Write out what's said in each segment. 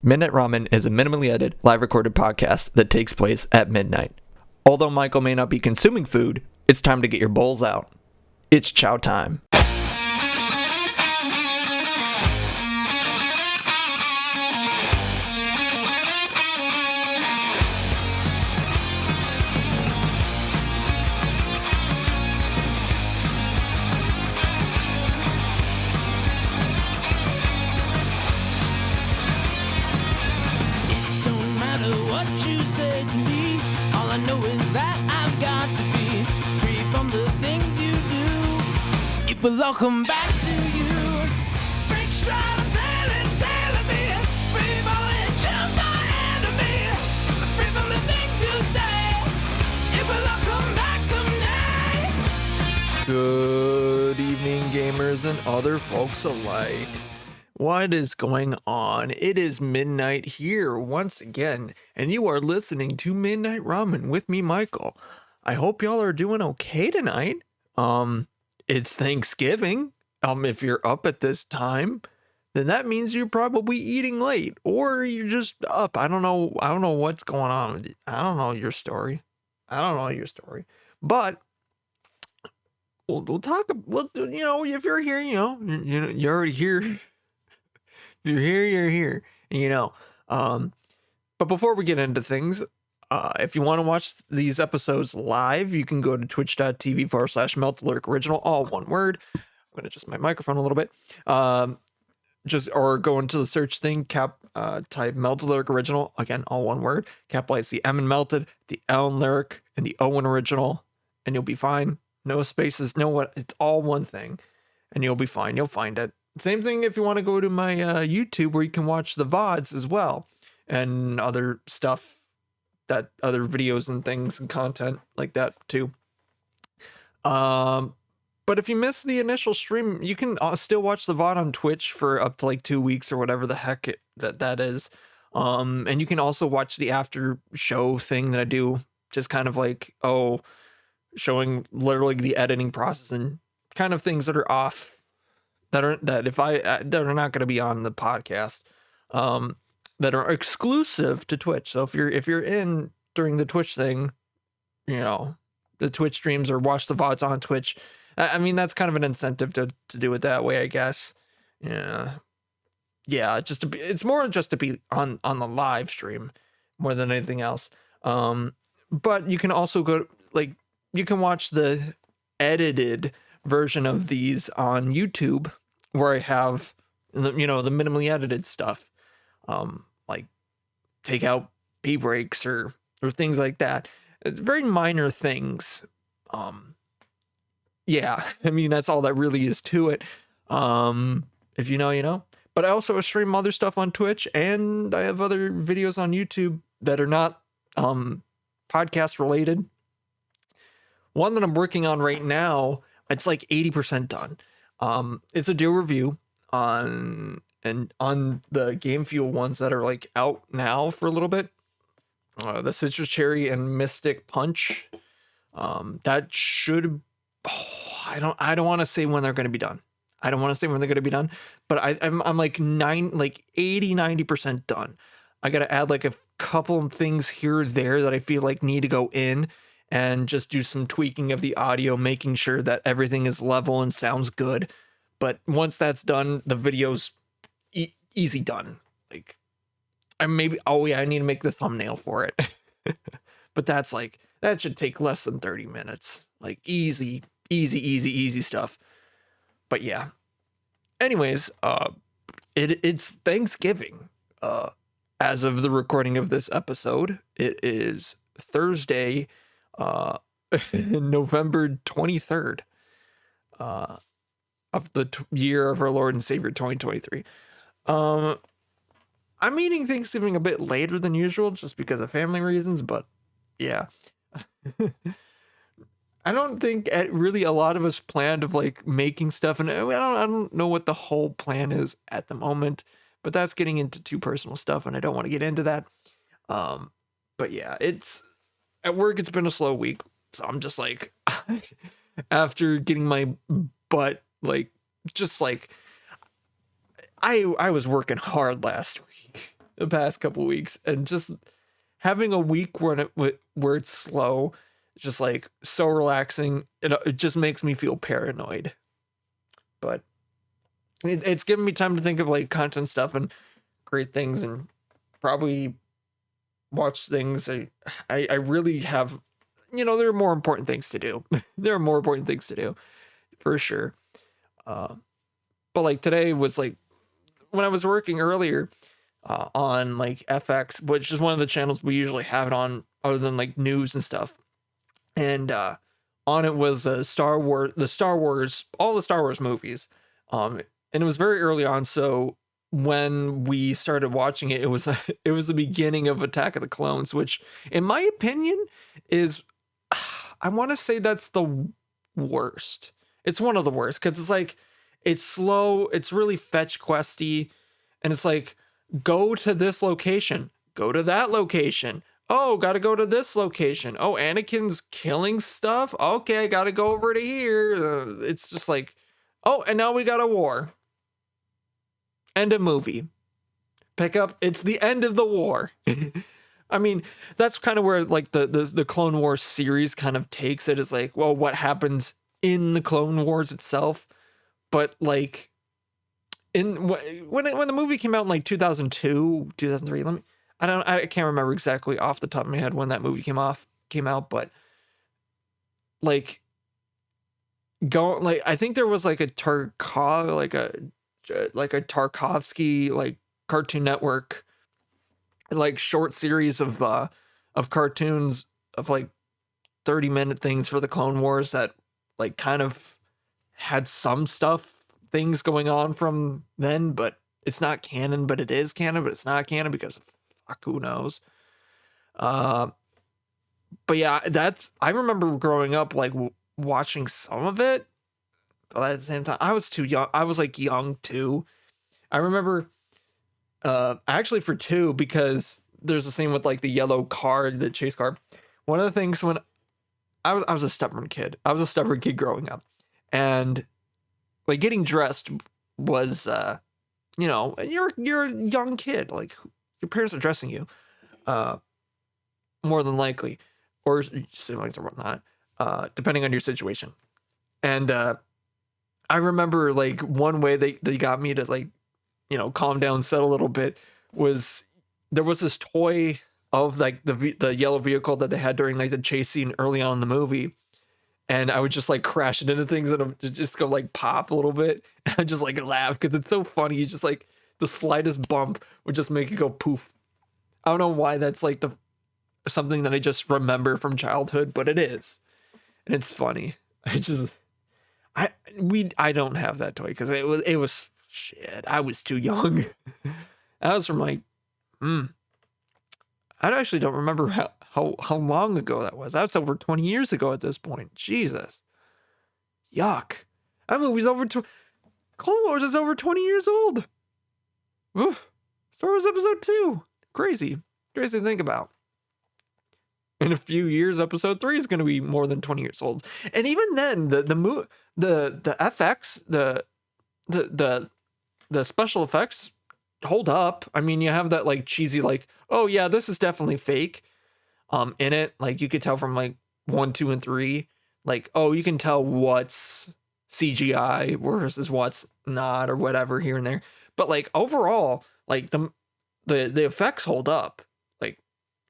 Midnight Ramen is a minimally edited, live recorded podcast that takes place at midnight. Although Michael may not be consuming food, it's time to get your bowls out. It's chow time. Welcome back to you. Break stride, sailing me. Free falling, choose my enemy. Free from the things you say. It will all come back someday. Good evening, gamers and other folks alike. What is going on? It is midnight here once again, and you are listening to Midnight Ramen with me, Michael. I hope y'all are doing okay tonight. It's Thanksgiving. If you're up at this time, then that means you're probably eating late, or you're just up. I don't know what's going on with you. I don't know your story. But we'll talk. If you're here, you're already here. If you're here, you're here. But before we get into things, if you want to watch these episodes live, you can go to twitch.tv/meltalurk original, all one word. I'm going to adjust my microphone a little bit. Or go into the search thing, type Meltalurk original, again, all one word. Capitalize the M in melted, the L in lyric, and the O in original, and you'll be fine. No spaces, it's all one thing, and you'll be fine. You'll find it. Same thing if you want to go to my YouTube, where you can watch the VODs as well, and other stuff. That other videos and things and content like that too. But if you miss the initial stream, you can still watch the VOD on Twitch for up to like 2 weeks or whatever the heck that is. And you can also watch the after show thing that I do, just kind of like, showing literally the editing process and kind of things that are off, that are not going to be on the podcast. That are exclusive to Twitch. So if you're in during the Twitch thing, the Twitch streams or watch the VODs on Twitch, I mean, that's kind of an incentive to do it that way, I guess. Yeah, it's more just to be on the live stream more than anything else. But you can also you can watch the edited version of these on YouTube, where I have the minimally edited stuff. Like take out pee breaks or things like that. It's very minor things. Yeah, I mean, that's all that really is to it. If you know, you know. But I also stream other stuff on Twitch, and I have other videos on YouTube that are not podcast related. One that I'm working on right now, it's like 80% done. It's a dual review on the Game Fuel ones that are like out now for a little bit, the Citrus Cherry and Mystic Punch. That should, I don't want to say when they're going to be done. But I'm like 80-90% done. I got to add like a couple of things here or there that I feel like need to go in and just do some tweaking of the audio, making sure that everything is level and sounds good. But once that's done, the video's easy done. Like, I need to make the thumbnail for it. But that should take less than 30 minutes. Like, easy stuff. But yeah. Anyways, it's Thanksgiving. As of the recording of this episode, it is Thursday, November 23rd, of the year of our Lord and Savior 2023. I'm eating Thanksgiving a bit later than usual just because of family reasons, but yeah. I don't think really a lot of us planned of like making stuff, and I don't know what the whole plan is at the moment, but that's getting into too personal stuff, and I don't want to get into that. But yeah, it's at work. It's been a slow week, so I'm just like, after getting my butt I was working hard last week. the past couple weeks, and just having a week where it's slow, just like so relaxing. It just makes me feel paranoid. But it's given me time to think of like content stuff and great things, and probably watch things. I really have, there are more important things to do. There are more important things to do, for sure. But like today was like when I was working earlier on like FX, which is one of the channels we usually have it on, other than like news and stuff. And on it was all the Star Wars movies. And it was very early on, so when we started watching it, it was the beginning of Attack of the Clones, which, in my opinion, is I want to say that's the worst. It's one of the worst because it's like it's slow, it's really fetch questy, and it's like go to this location, go to that location. Oh, gotta go to this location. Oh, Anakin's killing stuff. Okay, gotta go over to here. It's just like, oh, and now we got a war. End of movie. Pick up. It's the end of the war. I mean, that's kind of where like the Clone Wars series kind of takes it. Is like, well, what happens in the Clone Wars itself? But like, when the movie came out in like 2002, 2003. I can't remember exactly off the top of my head when that movie came out, but like I think there was like a Tarkovsky like Cartoon Network like short series of cartoons of like 30-minute things for the Clone Wars that like kind of had some things going on from then, but it's not canon, but it is canon, but it's not canon because of who knows. But yeah, I remember growing up like watching some of it, but at the same time I was too young. I was like young too. I remember actually for 2, because there's the scene with like the yellow car, the chase car. One of the things when I was a stubborn kid. I was a stubborn kid growing up, and like getting dressed was you're a young kid, like your parents are dressing you, more than likely, or siblings or whatnot, depending on your situation. And I remember like one way they got me to like, calm down, set a little bit, was there was this toy of like the yellow vehicle that they had during like the chase scene early on in the movie. And I would just like crash it into things and it would just go like pop a little bit. And I just like laugh because it's so funny. You just like the slightest bump would just make it go poof. I don't know why that's like something that I just remember from childhood, but it is. And it's funny. I don't have that toy because it was shit. I was too young. That was from like, I actually don't remember how long ago that was. That's over 20 years ago at this point. Jesus. Yuck. That movie's Clone Wars is over 20 years old. Oof. Star Wars Episode 2. Crazy to think about. In a few years, Episode 3 is going to be more than 20 years old. And even then, the FX, the special effects hold up. I mean, you have that like cheesy, like, oh yeah, this is definitely fake. In it, like you could tell from like 1, 2, and 3, like, oh, you can tell what's CGI versus what's not, or whatever here and there. But like overall, like the effects hold up. Like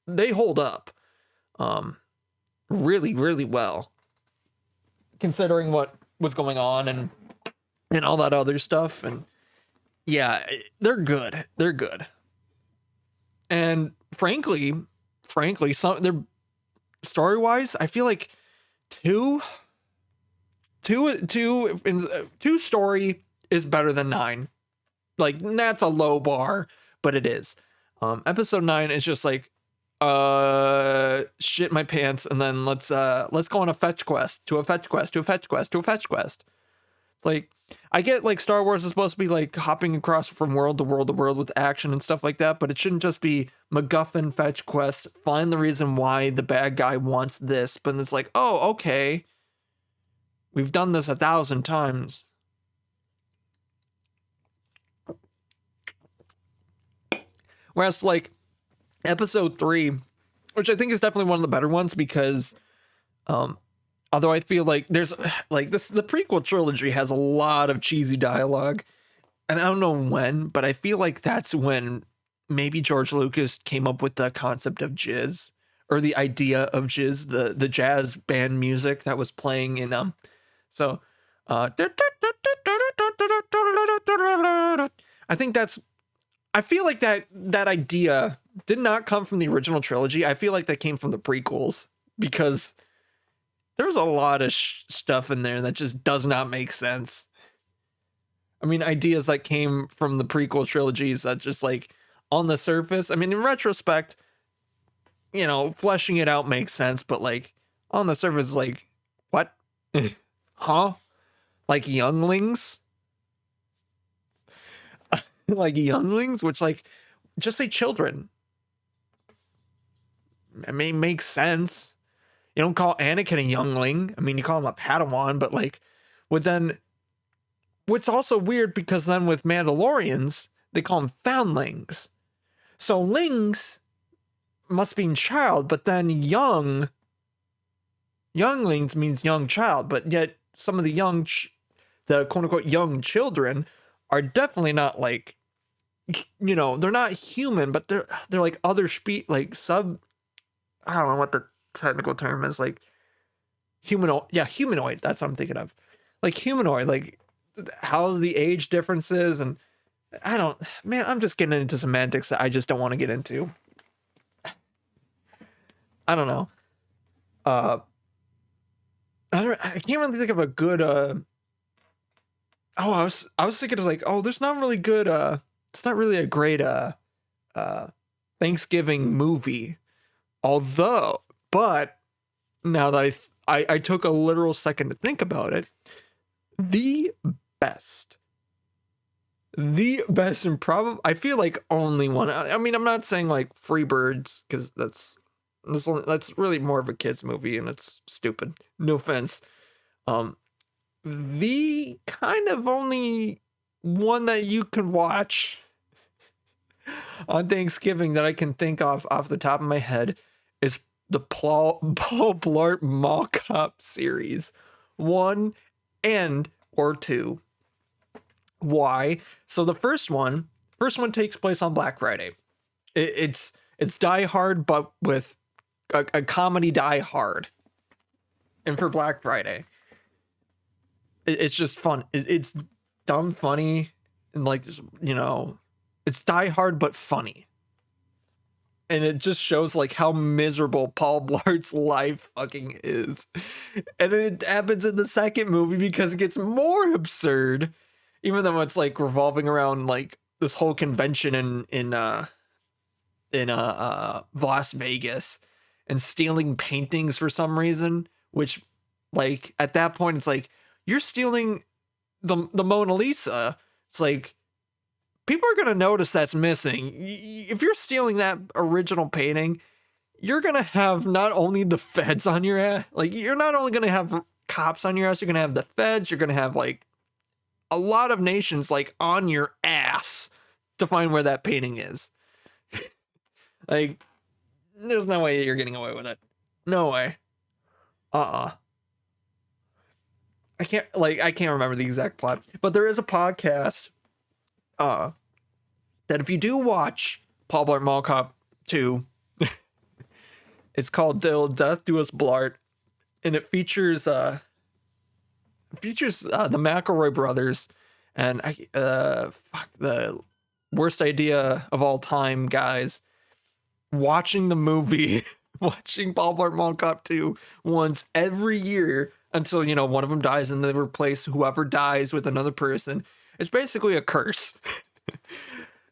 they hold up, really, really well, considering what was going on and all that other stuff. And yeah, they're good. They're good. And frankly, they're story-wise, I feel like two story is better than 9. Like that's a low bar, but it is. Episode 9 is just like shit my pants, and then let's go on a fetch quest to a fetch quest to a fetch quest to a fetch quest. Like, I get like Star Wars is supposed to be like hopping across from world to world to world with action and stuff like that, but it shouldn't just be MacGuffin fetch quest, find the reason why the bad guy wants this, but it's like, oh, okay, we've done this 1,000 times. Whereas like episode 3, which I think is definitely one of the better ones, because although I feel like there's like the prequel trilogy has a lot of cheesy dialogue, and I don't know when, but I feel like that's when maybe George Lucas came up with the concept of jizz, or the idea of jizz, the jazz band music that was playing in so I think that's, I feel like that idea did not come from the original trilogy. I feel like that came from the prequels, because there's a lot of stuff in there that just does not make sense. I mean, ideas that came from the prequel trilogies that just like on the surface, I mean, in retrospect, you know, fleshing it out makes sense, but like on the surface, like, what? Huh? Like younglings? Like younglings, which like, just say children. I mean, makes sense. You don't call Anakin a youngling. I mean, you call him a Padawan, but like, with then, what's also weird, because then with Mandalorians, they call them foundlings. So lings must mean child, but then younglings means young child, but yet some of the the quote unquote young children are definitely not like, you know, they're not human, but they're like other like I don't know what the technical term is, like humanoid. Yeah, humanoid. That's what I'm thinking of. Like humanoid, like how's the age differences, and I'm just getting into semantics that I just don't want to get into. I don't know. I can't really think of a good I was thinking of like, oh, there's not really good it's not really a great Thanksgiving movie. Although, but now that I took a literal second to think about it, the best and probably, I feel like only one. I mean, I'm not saying like Freebirds, because that's really more of a kids movie and it's stupid. No offense. The kind of only one that you can watch on Thanksgiving that I can think of off the top of my head is the Paul Blart Mall Cop series 1 and or 2. Why? So the first one takes place on Black Friday. It's Die Hard, but with a comedy Die Hard. And for Black Friday, it's just fun. It's dumb funny, and like, you know, it's Die Hard but funny. And it just shows like how miserable Paul Blart's life fucking is. And then it happens in the second movie because it gets more absurd, even though it's like revolving around like this whole convention in Las Vegas, and stealing paintings for some reason, which like at that point it's like, you're stealing the Mona Lisa. It's like, people are going to notice that's missing. If you're stealing that original painting, you're going to have not only the feds on your ass, like you're not only going to have cops on your ass, you're going to have the feds, you're going to have like a lot of nations like on your ass to find where that painting is. Like, there's no way you're getting away with it. No way. I can't remember the exact plot, but there is a podcast that if you do watch Paul Blart Mall Cop 2, it's called Till Death Do Us Blart, and it features the McElroy brothers, and the worst idea of all time guys watching the movie, watching Paul Blart Mall Cop 2 once every year until, you know, one of them dies and they replace whoever dies with another person. It's basically a curse.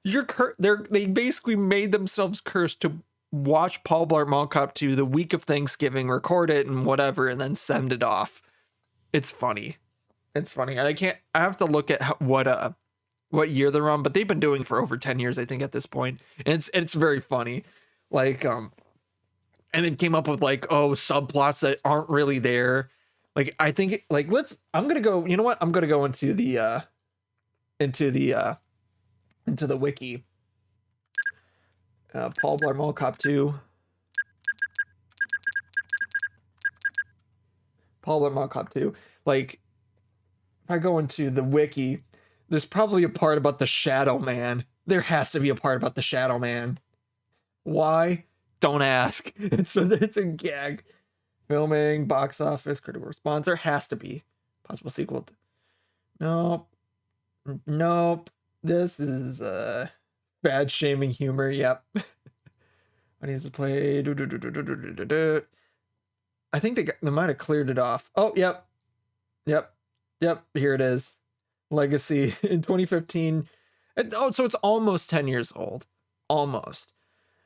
They basically made themselves cursed to watch Paul Blart Mall Cop 2 the week of Thanksgiving, record it and whatever, and then send it off. It's funny. And I have to look at what year they're on, but they've been doing for over 10 years, I think, at this point. And it's very funny. Like, and it came up with like, subplots that aren't really there. Like, I think like, I'm going to go, you know what? I'm going to go into the wiki. Paul Blart Mall Cop 2. Paul Blart Mall Cop 2. Like, if I go into the wiki, there's probably a part about the Shadow Man. There has to be a part about the Shadow Man. Why? Don't ask. It's a gag. Filming, box office, critical response. There has to be possible sequel. Nope. Nope. This is bad shaming humor. Yep. I need to play. I think they might have cleared it off. Oh, yep. Yep. Here it is. Legacy in 2015. So it's almost 10 years old. Almost.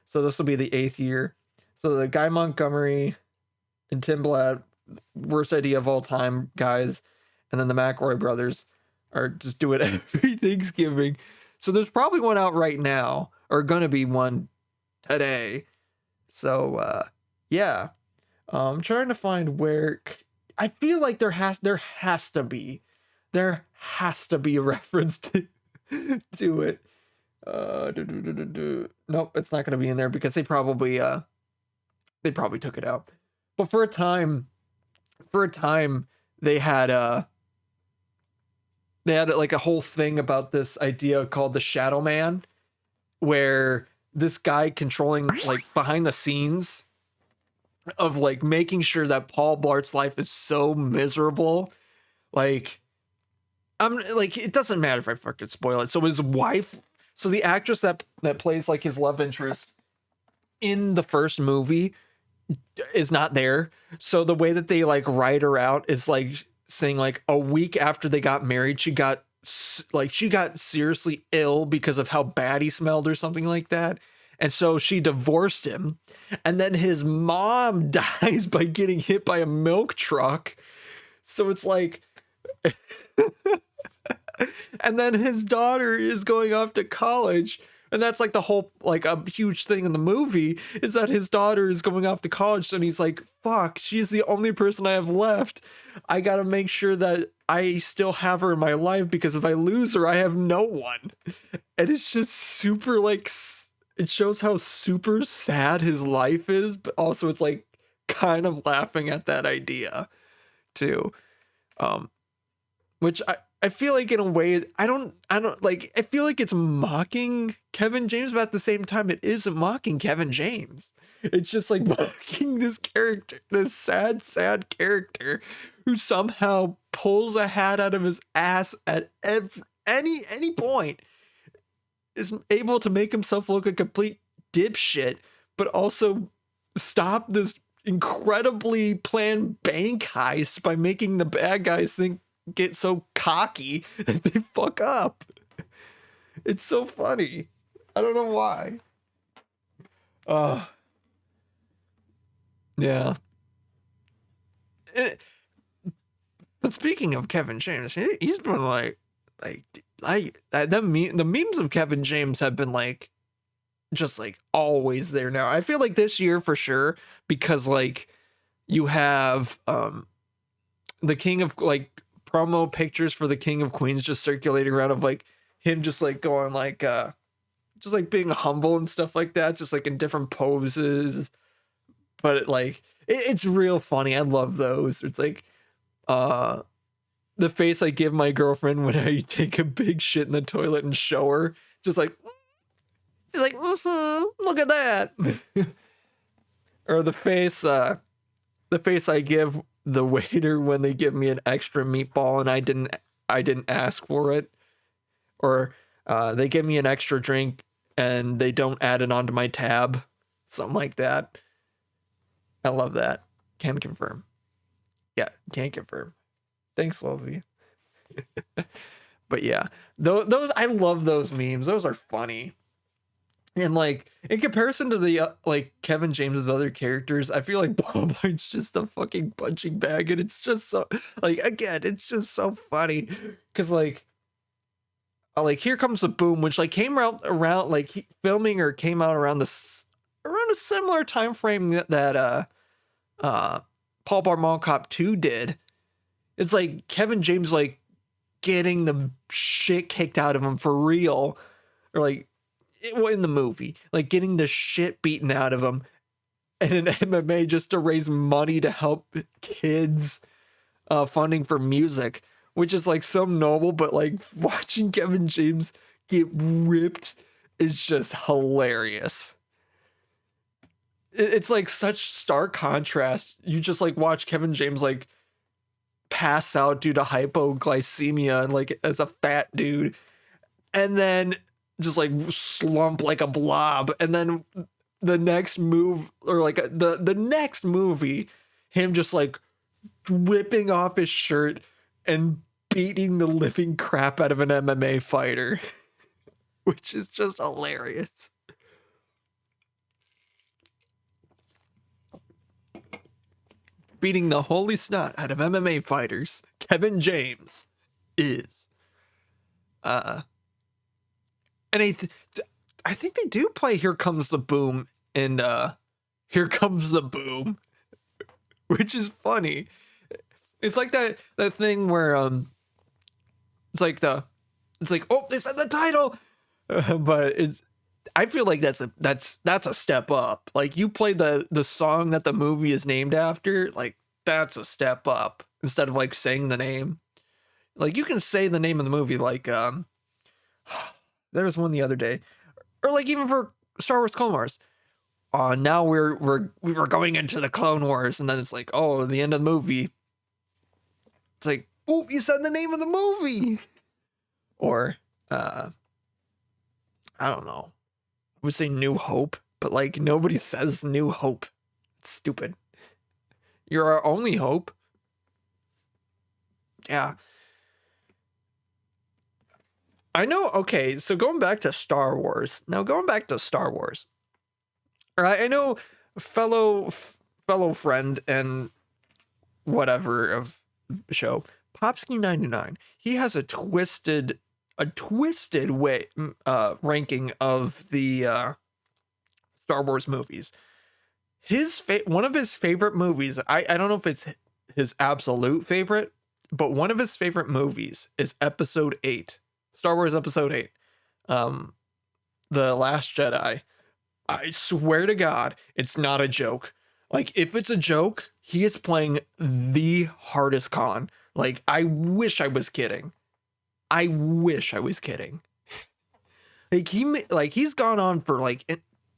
So this will be the 8th year. So the Guy Montgomery and Tim Blatt, worst idea of all time guys, and then the McElroy brothers are just doing every Thanksgiving. So there's probably one out right now, or gonna be one today. So yeah, I'm trying to find where. I feel like there has to be a reference to it. Nope, it's not gonna be in there because they probably took it out. But for a time they had like a whole thing about this idea called the Shadow Man, where this guy controlling like behind the scenes of like making sure that Paul Blart's life is so miserable. Like, I'm like, it doesn't matter if I fucking spoil it. So his wife, so the actress that plays like his love interest in the first movie is not there. So the way that they like write her out is like saying like a week after they got married, she got seriously ill because of how bad he smelled or something like that. And so she divorced him. And then his mom dies by getting hit by a milk truck. So it's like, and then his daughter is going off to college. And that's like the whole, like a huge thing in the movie is that his daughter is going off to college. And he's like, fuck, she's the only person I have left. I got to make sure that I still have her in my life because if I lose her, I have no one. And it's just super like, it shows how super sad his life is, but also it's like kind of laughing at that idea too. Which I feel like in a way, I don't like, I feel like it's mocking Kevin James, but at the same time, it isn't mocking Kevin James. It's just like mocking this character, this sad character who somehow pulls a hat out of his ass at any point, is able to make himself look a complete dipshit, but also stop this incredibly planned bank heist by making the bad guys get so cocky that they fuck up. It's so funny. I don't know why. Yeah. But speaking of Kevin James, he's been the memes of Kevin James have been like just like always there now. I feel like this year for sure, because like you have the King of like promo pictures for the King of Queens just circulating around of like him just like going like just like being humble and stuff like that, just like in different poses. But it's real funny. I love those. It's like the face I give my girlfriend when I take a big shit in the toilet and show her, just like she's like, look at that. Or the face I give the waiter when they give me an extra meatball and I didn't ask for it, or they give me an extra drink and they don't add it onto my tab, something like that. I love that. Can confirm. Yeah, can confirm. Thanks, Lovey. But yeah, those I love those memes. Those are funny. And like in comparison to the like Kevin James's other characters, I feel like Paul Blart's just a fucking punching bag, and it's just so like again, it's just so funny because like Here Comes the Boom, which like came out around like filming or came out around around a similar time frame that Paul Blart Mall Cop 2 did. It's like Kevin James like getting the shit kicked out of him for real, or like in the movie, like getting the shit beaten out of him in an MMA just to raise money to help kids, funding for music, which is like so noble, but like watching Kevin James get ripped is just hilarious. It's like such stark contrast. You just like watch Kevin James like pass out due to hypoglycemia and like as a fat dude, and then just like slump like a blob, and then the next move, or like the next movie, him just like ripping off his shirt and beating the living crap out of an MMA fighter, which is just hilarious. Beating the holy snot out of MMA fighters, Kevin James is. And I think they do play "Here Comes the Boom" in "Here Comes the Boom," which is funny. It's like that thing where it's like oh, they said the title, but I feel like that's a step up. Like, you play the song that the movie is named after, like that's a step up instead of like saying the name. Like, you can say the name of the movie, like there was one the other day, or like even for Star Wars Clone Wars. Now we're going into the Clone Wars, and then it's like, oh, the end of the movie. It's like, oh, you said the name of the movie. Or I don't know. I would say New Hope, but like nobody says New Hope. It's stupid. You're our only hope. Yeah. I know. Okay, so going back to Star Wars. All right, I know fellow friend and whatever of show, Popsky99. He has a twisted way ranking of the Star Wars movies. One of his favorite movies, I don't know if it's his absolute favorite, but one of his favorite movies is Episode 8, Star Wars Episode 8, The Last Jedi. I swear to God, it's not a joke. Like, if it's a joke, he is playing the hardest con. Like, I wish I was kidding. Like, he's gone on for like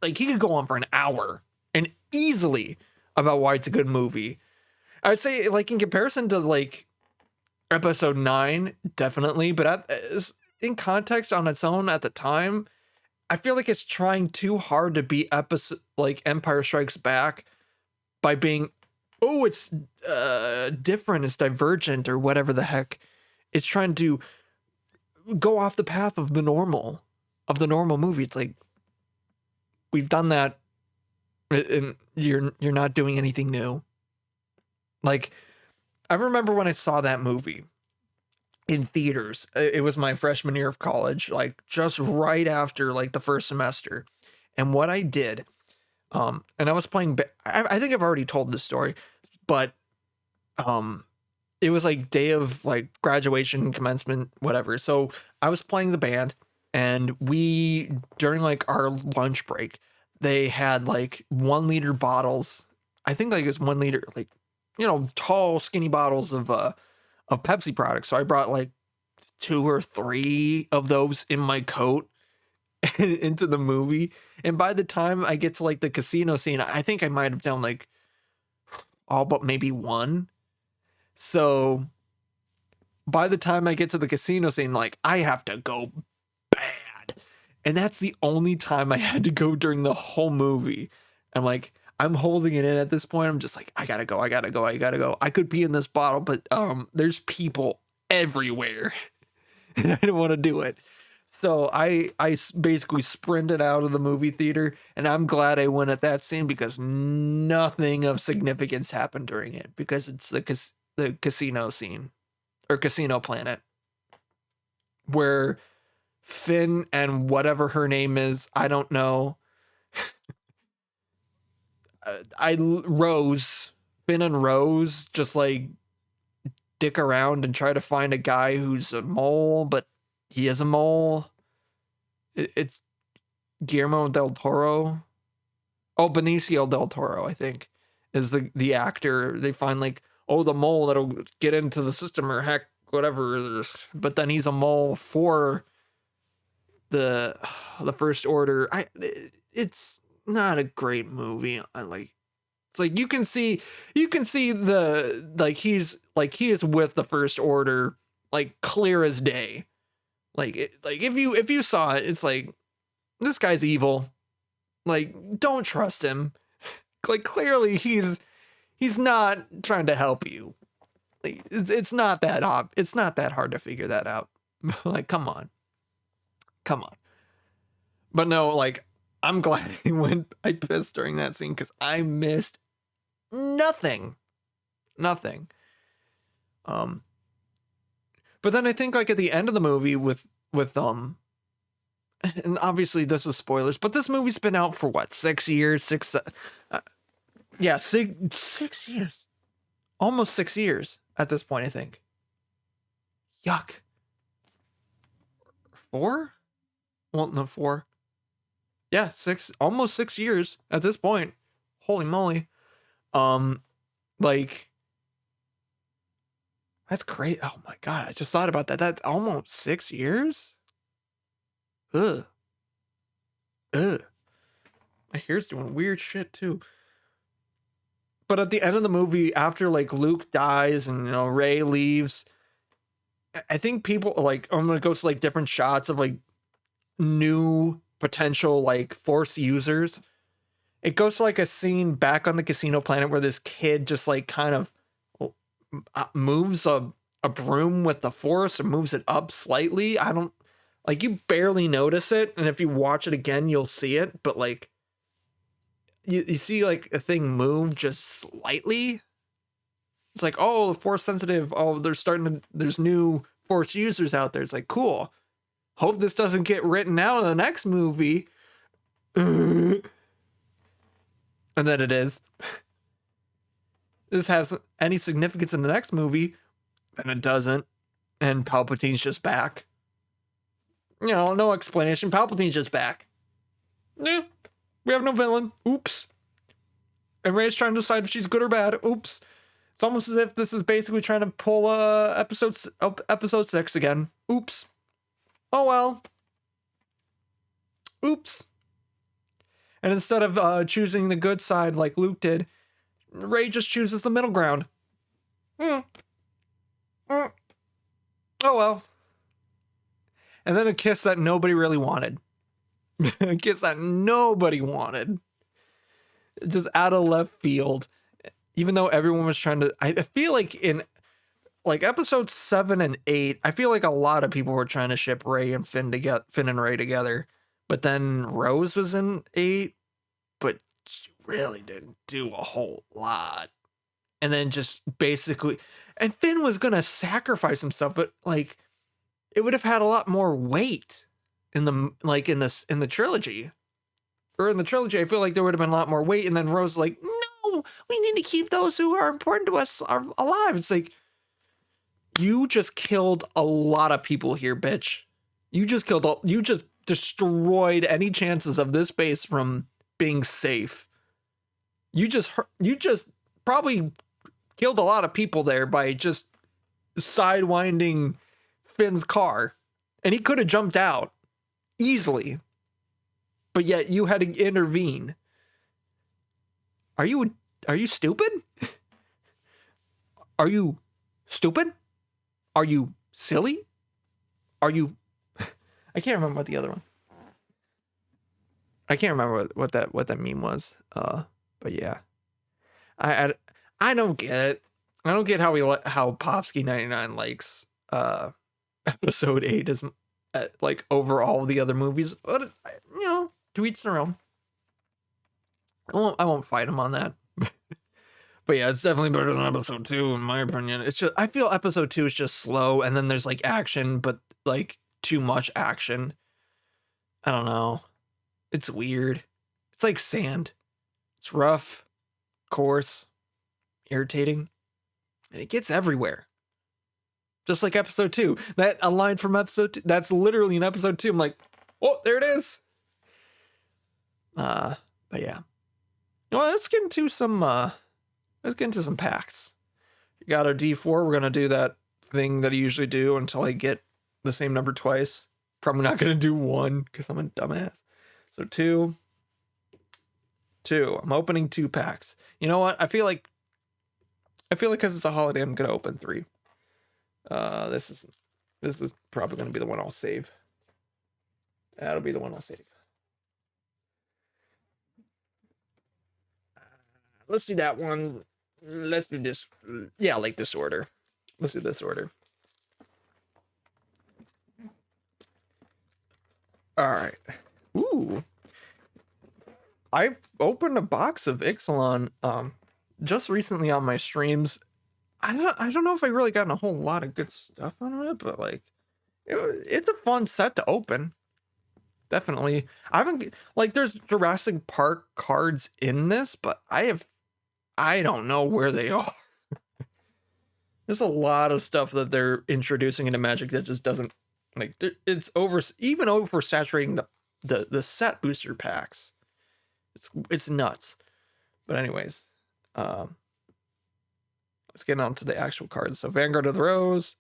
he could go on for an hour and easily about why it's a good movie. I would say, like, in comparison to like Episode 9, definitely, but in context on its own at the time, I feel like it's trying too hard to be like Empire Strikes Back by being, oh, it's different, it's divergent, or whatever the heck. It's trying to go off the path of the normal movie. It's like, we've done that, and you're not doing anything new. Like, I remember when I saw that movie in theaters. It was my freshman year of college, like just right after like the first semester. And what I did, and I was playing, I think I've already told this story, but it was like day of like graduation, commencement, whatever. So I was playing the band, and we, during like our lunch break, they had like 1 liter bottles. I think like it was 1 liter, like, you know, tall, skinny bottles of Pepsi products. So I brought like 2 or 3 of those in my coat into the movie. And by the time I get to like the casino scene, I think I might have done like all but maybe 1. So by the time I get to the casino scene, like, I have to go bad. And that's the only time I had to go during the whole movie. I'm like, I'm holding it in at this point. I'm just like, I gotta go. I could be in this bottle, but there's people everywhere, and I don't want to do it. So I basically sprinted out of the movie theater, and I'm glad I went at that scene, because nothing of significance happened during it, because it's the casino scene, or Casino Planet, where Finn and whatever her name is, I don't know, Finn and Rose just like dick around and try to find a guy who's a mole, but he is a mole. It's Guillermo del Toro. Oh, Benicio del Toro, I think, is the actor. They find like, oh, the mole that'll get into the system or heck whatever. But then he's a mole for the First Order. It's not a great movie. It's like you can see the like he is with the First Order like clear as day. Like if you saw it, it's like this guy's evil. Like, don't trust him. Like, clearly he's not trying to help you. Like, it's not that it's not that hard to figure that out. Like, come on. But no, like, I'm glad when I pissed during that scene because I missed nothing. But then I think like at the end of the movie with and obviously this is spoilers, but this movie's been out for what, 6 years, 6 years, almost 6 years at this point, I think. Yuck. 4? Well, no, 4. Yeah, 6, almost 6 years at this point. Holy moly. Like, that's great. Oh my God, I just thought about that. That's almost 6 years? Ugh. My hair's doing weird shit too. But at the end of the movie, after like Luke dies and Rey leaves, I think people like, I'm gonna go to like different shots of like new potential like Force users. It goes to like a scene back on the casino planet where this kid just like kind of moves a broom with the Force and moves it up slightly. I don't like, you barely notice it, and if you watch it again, you'll see it, but like you see like a thing move just slightly. It's like, oh, Force sensitive. Oh, there's new Force users out there. It's like, cool. Hope this doesn't get written out in the next movie. And then it is. This has any significance in the next movie, and it doesn't. And Palpatine's just back. No explanation. Palpatine's just back. Yeah, we have no villain. Oops. And Rey's trying to decide if she's good or bad. Oops. It's almost as if this is basically trying to pull episode 6 again. Oops. Oh well. Oops. And instead of choosing the good side like Luke did, Rey just chooses the middle ground. Oh well. And then a kiss that nobody really wanted. A kiss that nobody wanted. Just out of left field. Even though everyone was trying to... I feel like in like episodes 7 and 8, I feel like a lot of people were trying to ship Rey and Finn and Rey together. But then Rose was in 8, but she really didn't do a whole lot. And then just basically... And Finn was going to sacrifice himself, but like... It would have had a lot more weight in the trilogy. Or in the trilogy, I feel like there would have been a lot more weight. And then Rose like, no, we need to keep those who are important to us alive. It's like, you just killed a lot of people here, bitch. You just destroyed any chances of this base from being safe. You just probably killed a lot of people there by just sidewinding Finn's car, and he could have jumped out easily, but yet you had to intervene. Are you stupid? Are you stupid? Are you silly? Are you... I can't remember what the other one. I can't remember what that meme was. But yeah, I don't get it. I don't get how Popsky 99 likes episode 8 is like over all the other movies, but to each their own. I won't fight him on that. But yeah, it's definitely better than episode 2 in my opinion. It's just, I feel episode 2 is just slow, and then there's like action, but like too much action. I don't know. It's weird. It's like sand. It's rough, coarse, irritating, and it gets everywhere. Just like episode 2. A line from episode 2, that's literally in episode 2. I'm like, oh, there it is. But yeah. Well, let's get into some packs. You got our D4. We're gonna do that thing that I usually do until I get the same number twice. Probably not gonna do 1 because I'm a dumbass. So 2. I'm opening 2 packs. You know what? I feel like because it's a holiday, I'm gonna open 3. This is probably gonna be the one I'll save. That'll be the one I'll save. Let's do that one. Let's do this. Yeah, I like this order. Let's do this order. All right. Ooh. I've opened a box of Ixalan just recently on my streams. I don't know if I really gotten a whole lot of good stuff on it, but like it's a fun set to open. Definitely. I haven't like there's Jurassic Park cards in this, but I don't know where they are. There's a lot of stuff that they're introducing into Magic that just doesn't like it's oversaturating the set booster packs. It's nuts. But anyways, let's get on to the actual cards. So Vanguard of the Rose,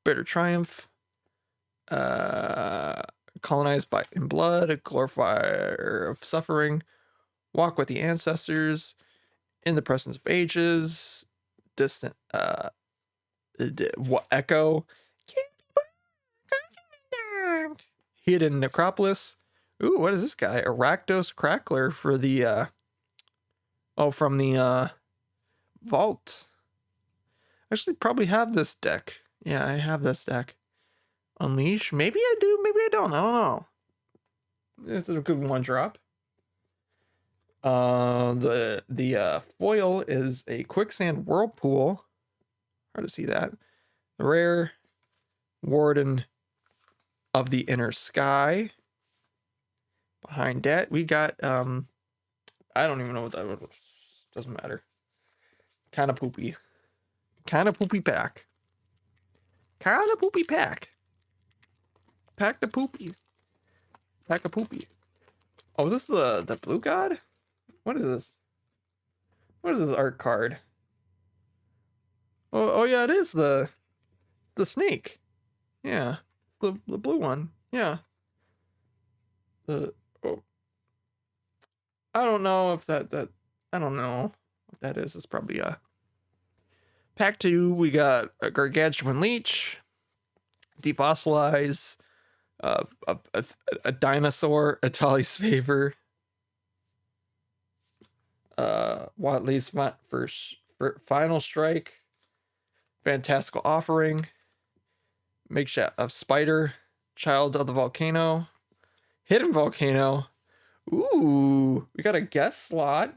Bitter Triumph, Colonized by in Blood, Glorifier of Suffering, Walk with the Ancestors, In the Presence of Ages, Distant Echo, Hidden Necropolis. Ooh, what is this guy? Arachdos Crackler for the from the vault. I actually probably have this deck. Yeah, I have this deck. Unleash. Maybe I do, maybe I don't. I don't know. This is a good one drop. The foil is a Quicksand Whirlpool. Hard to see that. The rare Warden of the Inner Sky. Behind that, we got I don't even know what that was. Doesn't matter. Kind of poopy. Kind of poopy pack. Kind of poopy pack. Pack the poopy. Pack a poopy. Oh, is this the Blue God? What is this? What is this art card? Oh yeah, it is the snake. Yeah, the blue one. Yeah. I don't know if that I don't know what that is. It's probably a pack 2. We got a Gargantuan Leech, Defossilize, a Dinosaur, Atali's Favor, Watley's for Final Strike, Fantastical Offering, Makeshift of Spider, Child of the Volcano, Hidden Volcano. Ooh, we got a guest slot.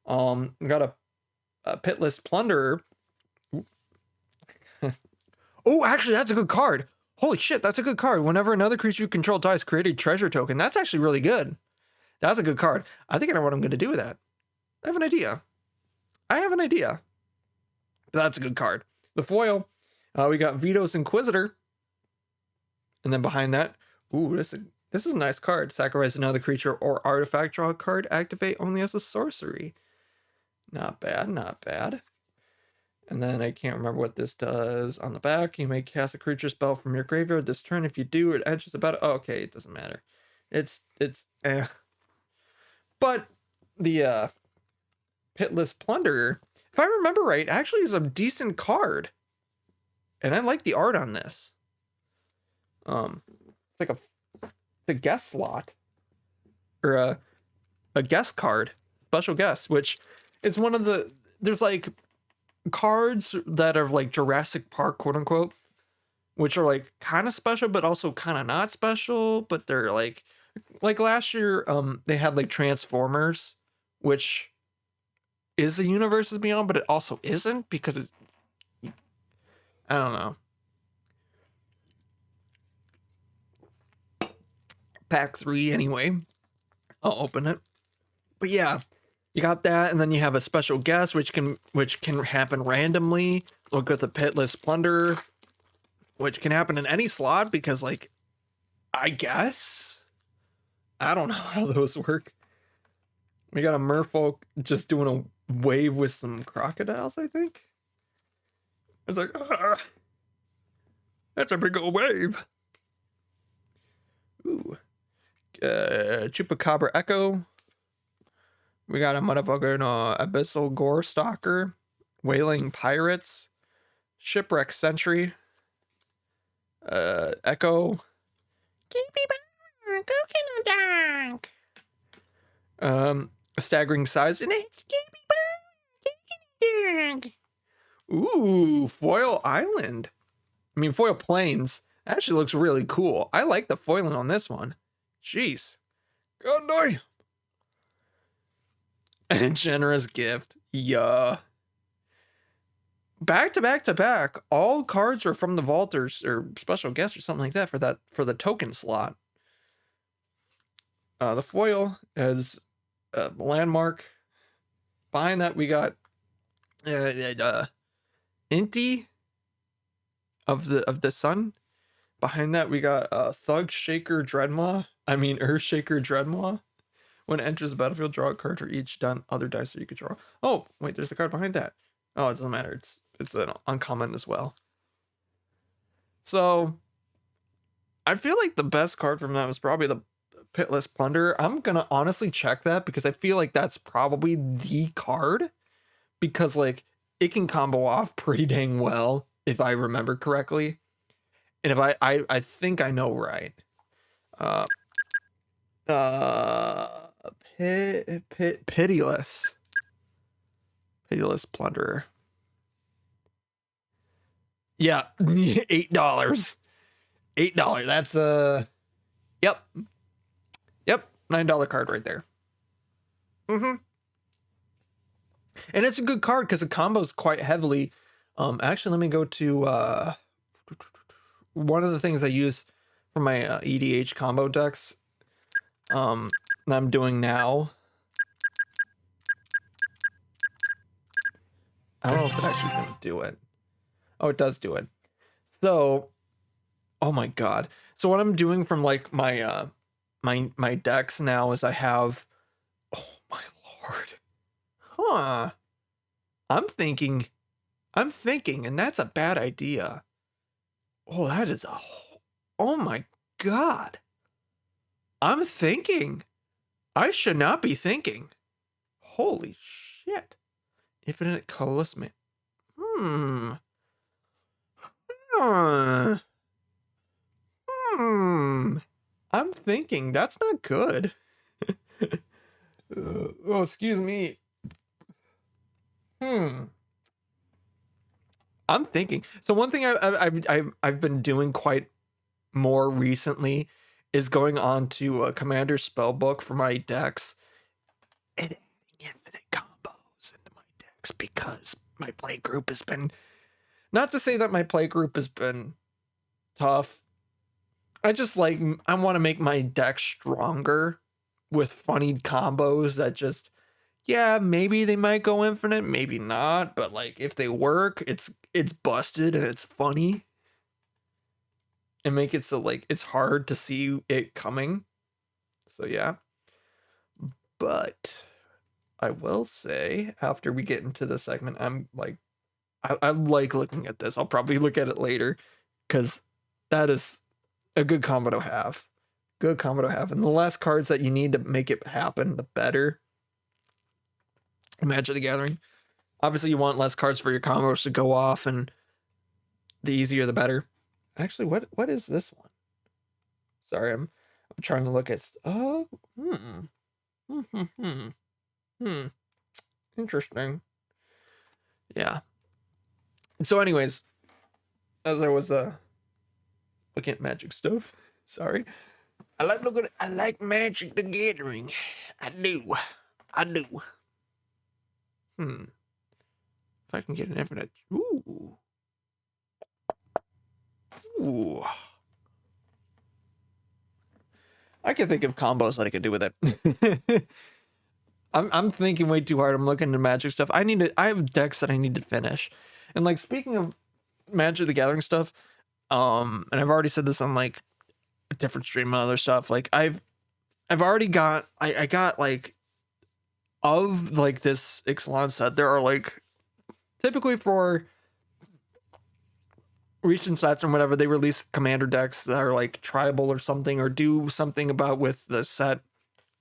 We got a Pitless Plunderer. Oh, actually, that's a good card. Holy shit, that's a good card. Whenever another creature you control dies, create a treasure token. That's actually really good. That's a good card. I think I know what I'm going to do with that. I have an idea. That's a good card. The foil, we got Vito's Inquisitor. And then behind that, ooh, this is a nice card. Sacrifice another creature or artifact, draw a card, activate only as a sorcery. Not bad, not bad. And then I can't remember what this does on the back. You may cast a creature spell from your graveyard this turn. If you do, it enters the battle. Oh, okay, it doesn't matter. It's But the Pitless Plunderer, if I remember right, actually is a decent card. And I like the art on this. It's like a guest slot. Or a guest card. Special guest, which is one of the there's like cards that are like Jurassic Park, quote unquote, which are like kind of special but also kind of not special, but they're like last year they had like Transformers, which is a Universes Beyond, but it also isn't because it's I don't know. Pack 3 anyway. I'll open it. But yeah, you got that, and then you have a special guest which can happen randomly. Look at the Pitless Plunderer, which can happen in any slot because, like, I guess I don't know how those work. We got a merfolk just doing a wave with some crocodiles, I think. It's like, that's a big old wave. Ooh. Chupacabra Echo. We got a motherfucking Abyssal Gore Stalker. Wailing Pirates. Shipwreck Sentry. Echo. Staggering Size. Ooh, Foil Island. I mean, Foil Plains. Actually looks really cool. I like the foiling on this one. Jeez. God damn. And a generous gift. Yeah. Back to back to back. All cards are from the vaulters or special guest or something like that for the token slot. The foil is landmark. Behind that we got Inti of the Sun. Behind that we got Thug Shaker Dreadmaw. Earthshaker Dreadmaw. When it enters the battlefield, draw a card for each other dice that you could draw. Oh, wait, there's the card behind that. Oh, it doesn't matter. It's an uncommon as well. So I feel like the best card from that was probably the Pitless Plunder. I'm gonna honestly check that because I feel like that's probably the card. Because like it can combo off pretty dang well, if I remember correctly. And if I think I know right. Pitiless Plunderer. Yeah, $8. $8. That's yep, $9 card right there. And it's a good card because it combos quite heavily. Actually, let me go to one of the things I use for my EDH combo decks. That I'm doing now. I don't know if it actually is going to do it. Oh, it does do it. So, oh my god. So what I'm doing from like my my decks now is I have, oh my lord. Huh. I'm thinking, and that's a bad idea. Oh, that is oh my god. I'm thinking. I should not be thinking. Holy shit. Infinite Colorless Man. I'm thinking that's not good. Oh, excuse me. I'm thinking. So one thing I've been doing quite more recently is going on to Commander Spellbook for my decks and adding infinite combos into my decks because my play group has been, not to say that my play group has been tough. I want to make my deck stronger with funny combos that just, yeah, maybe they might go infinite, maybe not, but like if they work, it's busted and it's funny. And make it so like it's hard to see it coming. So yeah. But I will say after we get into the segment, I'm like, I like looking at this. I'll probably look at it later because that is a good combo to have. Good combo to have. And the less cards that you need to make it happen, the better. Magic the Gathering. Obviously, you want less cards for your combos to go off, and the easier the better. Actually, what is this one? Sorry, I'm trying to look at. Interesting. Yeah. So, anyways, as I was looking at magic stuff. Sorry, I like Magic the Gathering. I do. If I can get an infinite. Ooh. I can think of combos that I could do with it. I'm thinking way too hard. I'm looking at Magic stuff. I have decks that I need to finish. And like speaking of Magic the Gathering stuff, and I've already said this on like a different stream and other stuff. Like I've already got I got like of like this Ixalan set, there are like typically for recent sets or whatever, they release commander decks that are like tribal or something, or do something about with the set.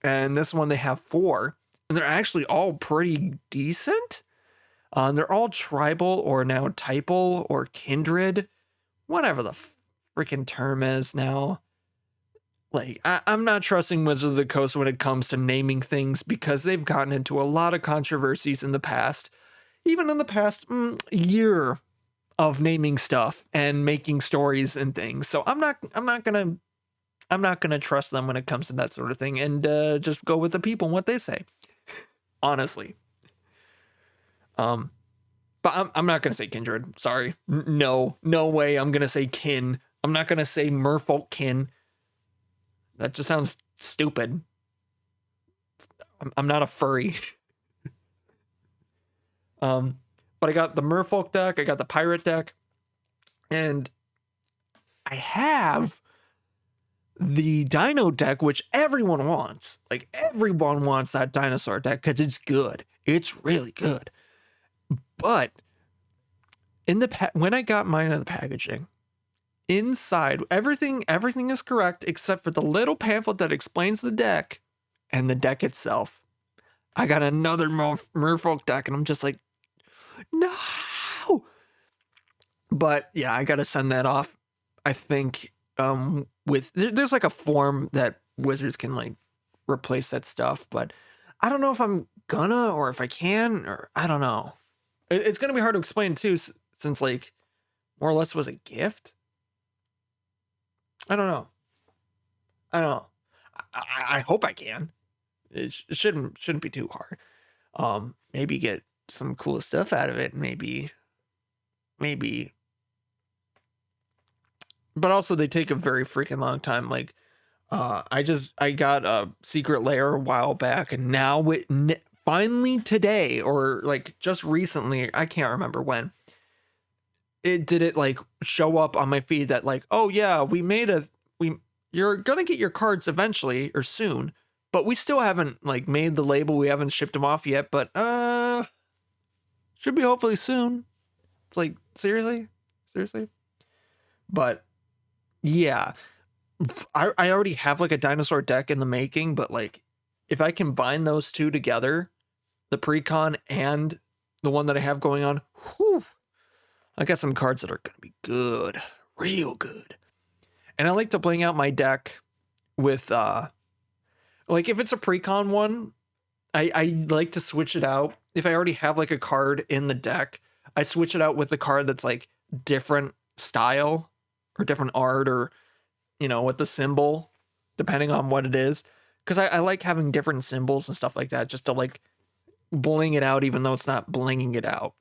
And this one they have 4, and they're actually all pretty decent. They're all tribal or now typal or kindred, whatever the freaking term is now. Like, I'm not trusting Wizard of the Coast when it comes to naming things, because they've gotten into a lot of controversies in the past, even in the past year of naming stuff and making stories and things. So I'm not gonna trust them when it comes to that sort of thing, and just go with the people and what they say. Honestly. But I'm not gonna say kindred. Sorry. No way I'm gonna say kin. I'm not gonna say merfolk kin. That just sounds stupid. I'm not a furry. But I got the merfolk deck, I got the pirate deck, and I have the dino deck, which everyone wants. Like, everyone wants that dinosaur deck because it's good. It's really good. But in the when I got mine in the packaging, inside everything is correct except for the little pamphlet that explains the deck and the deck itself. I got another merfolk deck, and I'm just like, no. But yeah, I gotta send that off. I think with there's like a form that Wizards can like replace that stuff, but I don't know if I'm gonna, or if I can, or I don't know. It's gonna be hard to explain too, since like more or less was a gift. I don't know. I hope I can. It shouldn't be too hard. Maybe get some cool stuff out of it. Maybe. But also they take a very freaking long time. Like, I got a secret lair a while back, and now finally today, or like just recently, I can't remember when, it like show up on my feed that like, oh yeah, you're gonna get your cards eventually or soon, but we still haven't like made the label, we haven't shipped them off yet, but should be hopefully soon. It's like, seriously. But yeah, I already have like a dinosaur deck in the making, but like if I combine those two together, the pre-con and the one that I have going on, whew, I got some cards that are gonna be good, real good. And I like to bling out my deck with like if it's a pre-con one, I like to switch it out. If I already have like a card in the deck, I switch it out with a card that's like different style or different art, or with the symbol, depending on what it is. Because I like having different symbols and stuff like that, just to like bling it out, even though it's not blinging it out.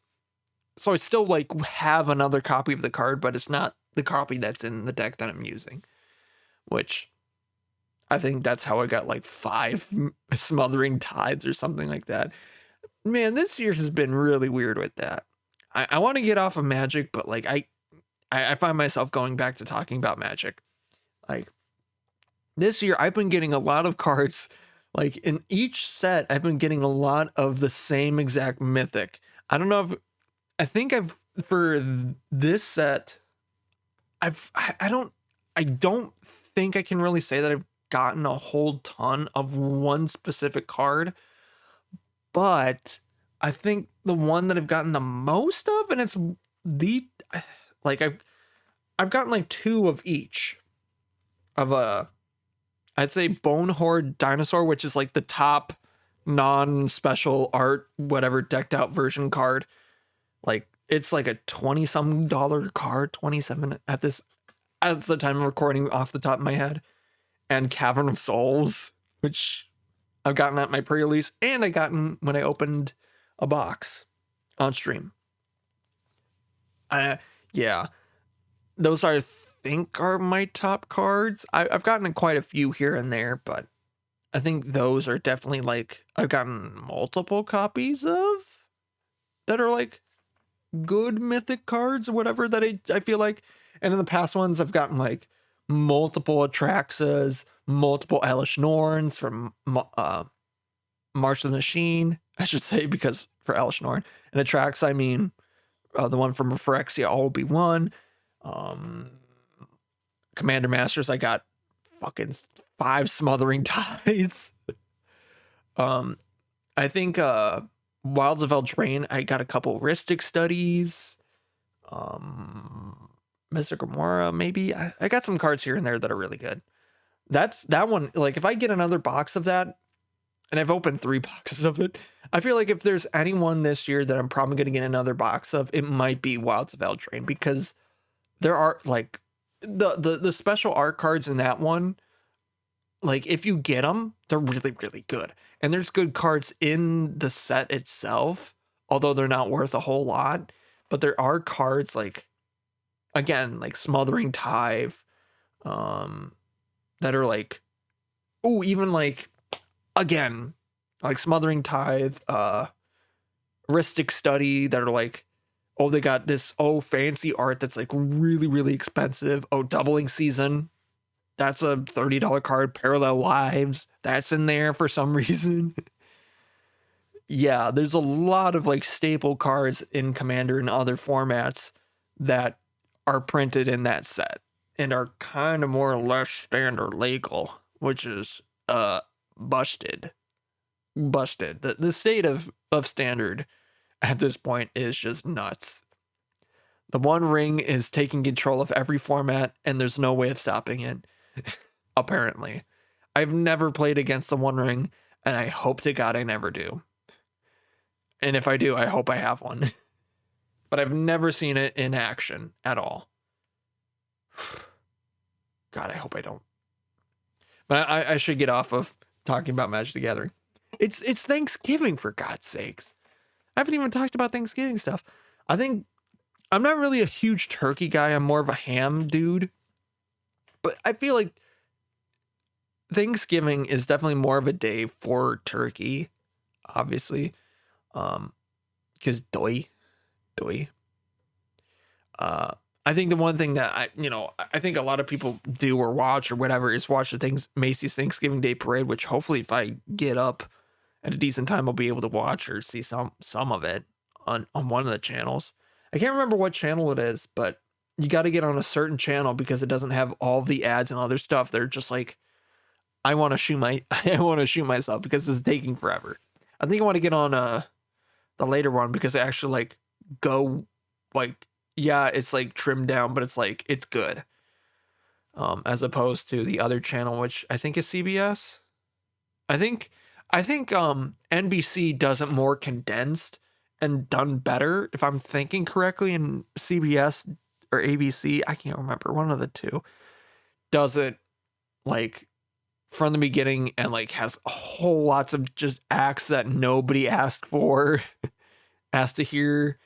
So I still like have another copy of the card, but it's not the copy that's in the deck that I'm using, which I think that's how I got like 5 Smothering Tides or something like that. Man, this year has been really weird with that. I want to get off of Magic, but like I find myself going back to talking about Magic. Like, this year I've been getting a lot of cards, like in each set I've been getting a lot of the same exact mythic. I don't know if for this set I don't think I can really say that I've gotten a whole ton of one specific card, but I think the one that I've gotten the most of, and it's like I've gotten like 2 of each of I'd say Bone Horde Dinosaur, which is like the top non-special art, whatever, decked out version card. Like, it's like a $20-some card, 27 at the time of recording off the top of my head. And Cavern of Souls, which I've gotten at my pre-release, and I gotten when I opened a box on stream. Yeah, those I think are my top cards. I've gotten quite a few here and there, but I think those are definitely like I've gotten multiple copies of that are like good mythic cards or whatever that I feel like. And in the past ones, I've gotten like multiple Atraxas, multiple Elish Norns from March of the Machine, I should say, because for Elshnorn. And the tracks, I mean, the one from Phyrexia, Obi-Wan, Commander Masters, I got fucking 5 Smothering Tides. I think Wilds of Eldraine, I got a couple Ristic Studies. Mr. Gamora, maybe. I got some cards here and there that are really good. That one, like, if I get another box of that, and I've opened 3 boxes of it, I feel like if there's anyone this year that I'm probably going to get another box of, it might be Wilds of Eldraine, because there are, like, the special art cards in that one, like, if you get them, they're really, really good. And there's good cards in the set itself, although they're not worth a whole lot. But there are cards, like, again, like Smothering Tithe, that are like, oh, even like, again, like Smothering Tithe, Ristic Study, that are like, oh, they got this, oh, fancy art that's like really, really expensive. Oh, Doubling Season, that's a $30 card. Parallel Lives, that's in there for some reason. Yeah, there's a lot of like staple cards in Commander and other formats that are printed in that set and are kind of more or less standard legal, which is busted. The state of standard at this point is just nuts. The One Ring is taking control of every format, and there's no way of stopping it. Apparently, I've never played against the One Ring, and I hope to God I never do. And if I do, I hope I have one. But I've never seen it in action at all. God, I hope I don't. But I should get off of talking about Magic the Gathering. It's Thanksgiving, for God's sakes. I haven't even talked about Thanksgiving stuff. I think I'm not really a huge turkey guy. I'm more of a ham dude. But I feel like Thanksgiving is definitely more of a day for turkey, obviously. Because doy. I think the one thing that I think a lot of people do or watch or whatever is watch the Macy's Thanksgiving Day Parade, which hopefully if I get up at a decent time, I'll be able to watch or see some of it on one of the channels. I can't remember what channel it is, but you got to get on a certain channel because it doesn't have all the ads and other stuff. They're just like, I want to shoot myself because it's taking forever. I think I want to get on the later one because they actually like go like, yeah, it's like trimmed down, but it's like, it's good. As opposed to the other channel, which I think is CBS. I think NBC does it more condensed and done better, if I'm thinking correctly, and CBS or ABC, I can't remember, one of the two, does it like from the beginning and like has whole lots of just acts that nobody asked for, asked to hear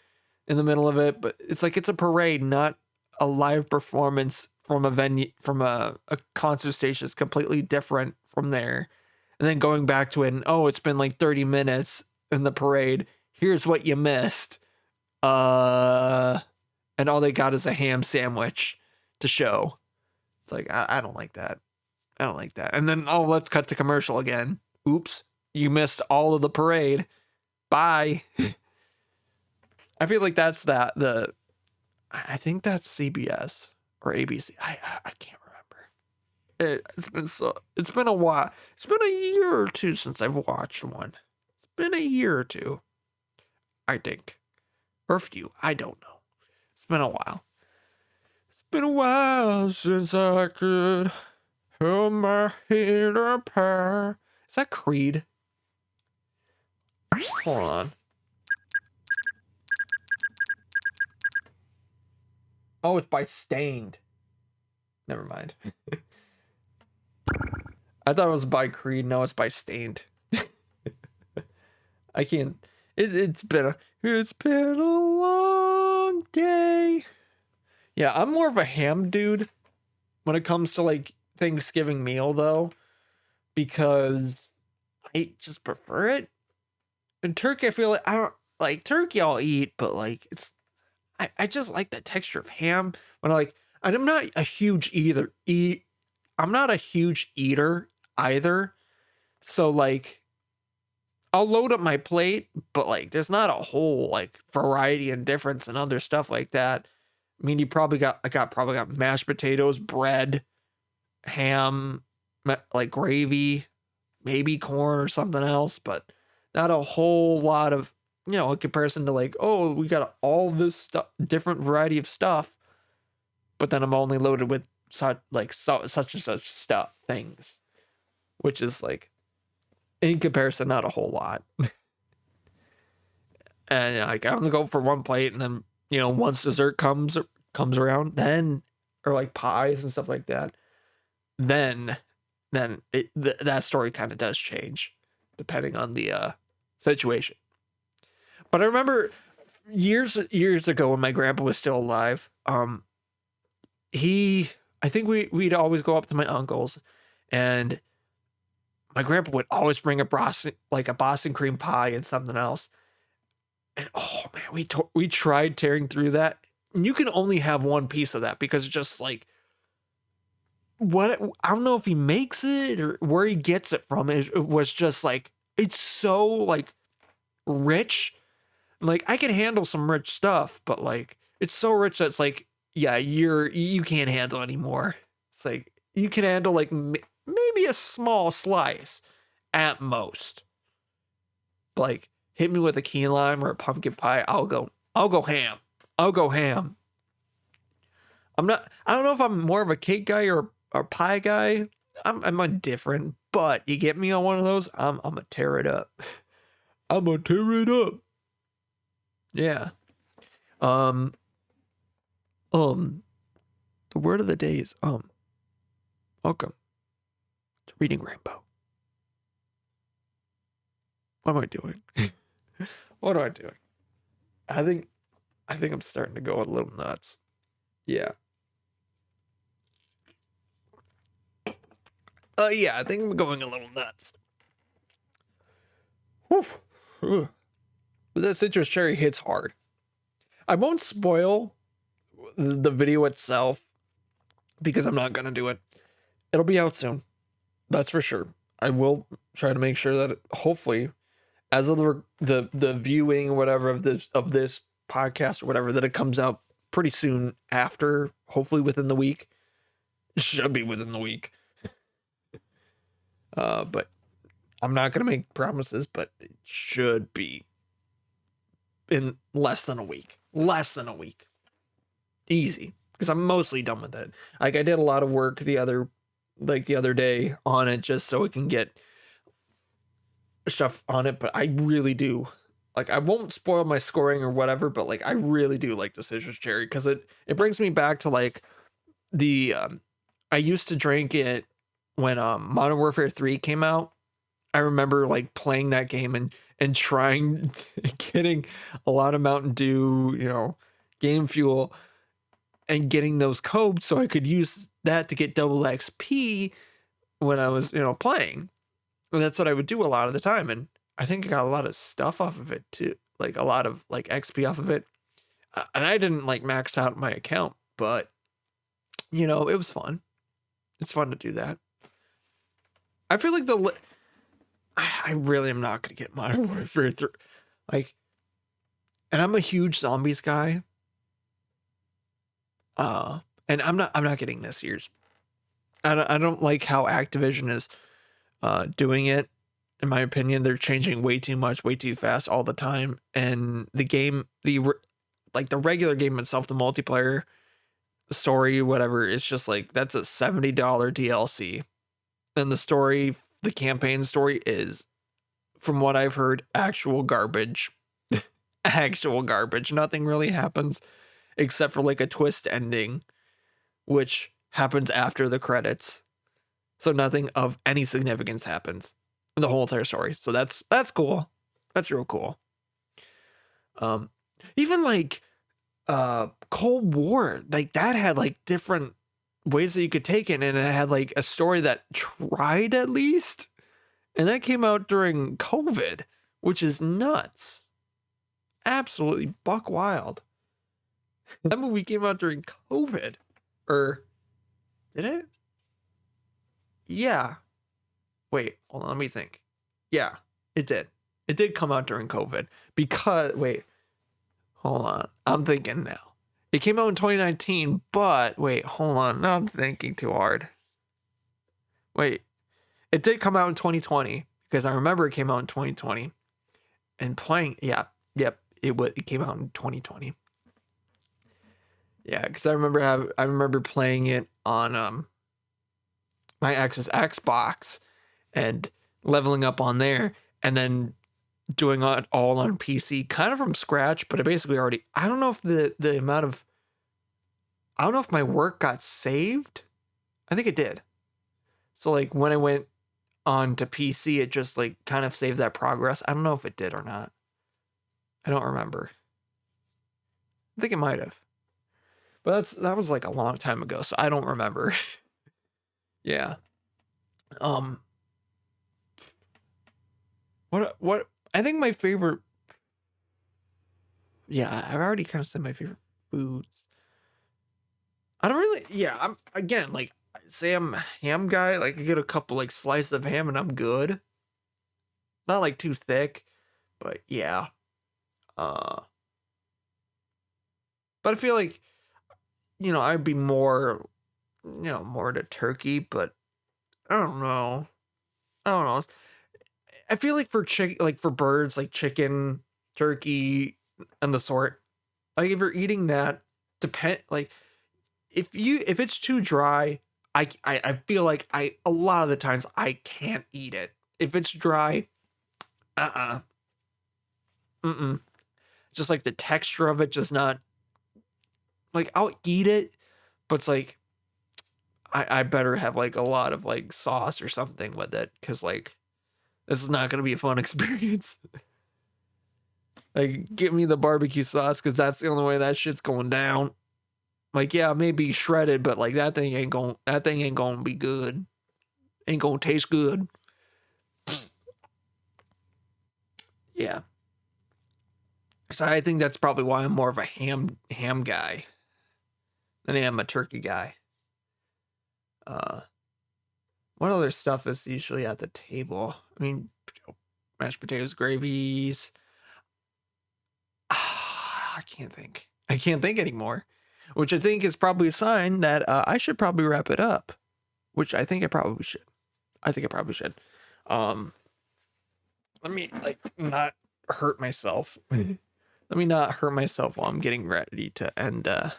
in the middle of it. But it's like, it's a parade, not a live performance from a venue, from a concert station. It's completely different from there. And then going back to it, and it's been like 30 minutes in the parade. Here's what you missed. And all they got is a ham sandwich to show. It's like, I don't like that. I don't like that. And then, let's cut to commercial again. Oops, you missed all of the parade. Bye. I feel like that's I think that's CBS or ABC. I can't remember. It's been a while. It's been a year or two since I've watched one. It's been a year or two, I think. Or a few. I don't know. It's been a while. It's been a while since I could hold my head up high. Is that Creed? Hold on. Oh, it's by Stained. Never mind. I thought it was by Creed. No, it's by Stained. I can't. It's been a long day. Yeah, I'm more of a ham dude when it comes to like Thanksgiving meal though, because I just prefer it. And turkey, I feel like I don't like turkey. I'll eat, but like I just like the texture of ham when I'm not a huge I'm not a huge eater either. So like I'll load up my plate, but like there's not a whole like variety and difference and other stuff like that. I mean, probably got mashed potatoes, bread, ham, like gravy, maybe corn or something else, but not a whole lot of, in comparison to like, oh, we got all this stuff, different variety of stuff, but then I'm only loaded with such and such stuff things, which is like in comparison not a whole lot. And like I'm gonna go for one plate, and then once dessert comes around, then or like pies and stuff like that, then that story kind of does change depending on the situation. But I remember years ago when my grandpa was still alive, I think we'd always go up to my uncle's, and my grandpa would always bring a Boston cream pie and something else. And oh man, we tried tearing through that. And you can only have one piece of that because it's just like what I don't know if he makes it or where he gets it from. It was just like it's so like rich. Like I can handle some rich stuff, but like it's so rich that it's like yeah, you can't handle anymore. It's like you can handle like maybe a small slice at most. Like hit me with a key lime or a pumpkin pie, I'll go ham. I'll go ham. I don't know if I'm more of a cake guy or a pie guy. I'm indifferent, but you get me on one of those, I'm gonna tear it up. I'm gonna tear it up. Yeah. The word of the day is welcome to Reading Rainbow. What am I doing? What am I doing? I think I'm starting to go a little nuts. Yeah. Yeah, I think I'm going a little nuts. Whew. But that citrus cherry hits hard. I won't spoil the video itself because I'm not gonna do it. It'll be out soon. That's for sure. I will try to make sure that hopefully, as of the viewing or whatever of this podcast or whatever, that it comes out pretty soon after. Hopefully within the week. It should be within the week. But I'm not gonna make promises, but it should be in less than a week. Less than a week. Easy. Because I'm mostly done with it. Like I did a lot of work the other day on it just so it can get stuff on it, but I really do. Like I won't spoil my scoring or whatever, but like I really do like the citrus cherry because it brings me back to like the I used to drink it when Modern Warfare 3 came out. I remember like playing that game and trying getting a lot of Mountain Dew, game fuel, and getting those codes so I could use that to get double XP when I was, playing. And that's what I would do a lot of the time. And I think I got a lot of stuff off of it too. Like a lot of like XP off of it. And I didn't like max out my account, but it was fun. It's fun to do that. I feel like I really am not going to get Modern Warfare 3. Like, and I'm a huge zombies guy. And I'm not getting this year's. I don't like how Activision is doing it. In my opinion, they're changing way too much, way too fast all the time. And the game, the regular game itself, the multiplayer story, whatever, it's just like that's a $70 DLC. And the story, the campaign story is, from what I've heard, actual garbage. Actual garbage. Nothing really happens except for like a twist ending, which happens after the credits. So nothing of any significance happens in the whole entire story. So that's cool. That's real cool. Even like Cold War, like that had like different ways that you could take it, and it had like a story that tried at least. And that came out during COVID, which is nuts. Absolutely buck wild. That movie came out during COVID. Or did it? Yeah. Wait, hold on, let me think. Yeah, it did. It did come out during COVID because wait, hold on. I'm thinking now. It came out in 2019, but wait, hold on. Now I'm thinking too hard. Wait, it did come out in 2020 because I remember it came out in 2020 and playing. Yeah, yep. It came out in 2020. Yeah, because I remember playing it on my ex's Xbox and leveling up on there, and then doing it all on PC, kind of from scratch. But I basically already. I don't know if the amount of. I don't know if my work got saved. I think it did. So like when I went on to PC, it just like kind of saved that progress. I don't know if it did or not. I don't remember. I think it might have. But that was like a long time ago, so I don't remember. Yeah. What I think my favorite. Yeah, I've already kind of said my favorite foods. I don't really. Yeah, I'm again like say I'm a ham guy. Like I get a couple like slices of ham and I'm good. Not like too thick, but yeah. But I feel like I'd be more more to turkey, but I don't know. I don't know. I feel like for birds, like chicken, turkey, and the sort, like if you're eating that, like if it's too dry, I feel like a lot of the times I can't eat it. If it's dry, just like the texture of it, just not like I'll eat it, but it's like I better have like a lot of like sauce or something with it, because like this is not gonna be a fun experience. Like, give me the barbecue sauce, because that's the only way that shit's going down. Like, yeah, maybe shredded, but like that thing ain't gonna be good. Ain't gonna taste good. Yeah. So I think that's probably why I'm more of a ham guy than I am a turkey guy. What other stuff is usually at the table? I mean, mashed potatoes, gravies. I can't think. I can't think anymore. Which I think is probably a sign that I should probably wrap it up. Which I think I probably should. Let me like not hurt myself. Let me not hurt myself while I'm getting ready to end the